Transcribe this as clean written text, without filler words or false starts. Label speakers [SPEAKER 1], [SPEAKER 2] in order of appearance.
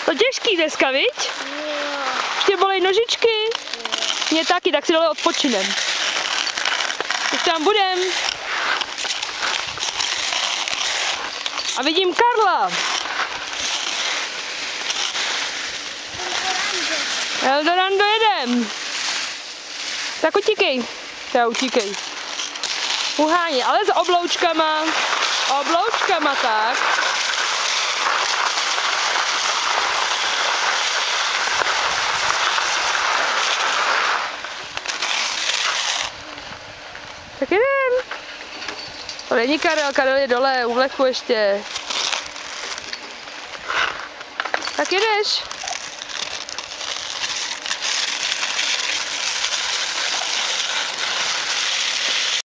[SPEAKER 1] To těžký dneska, viď? Ještě bolej nožičky. Mě taky, tak si dole odpočinem. Už tam budem. A vidím Karla. Eldorando jedem. Tak utíkej. Utíkej. Uháně, ale s obloučkama. Obloučkama, tak. Tak jdem. To není Karel, Karel je dole, u vleku ještě. Tak jedeš.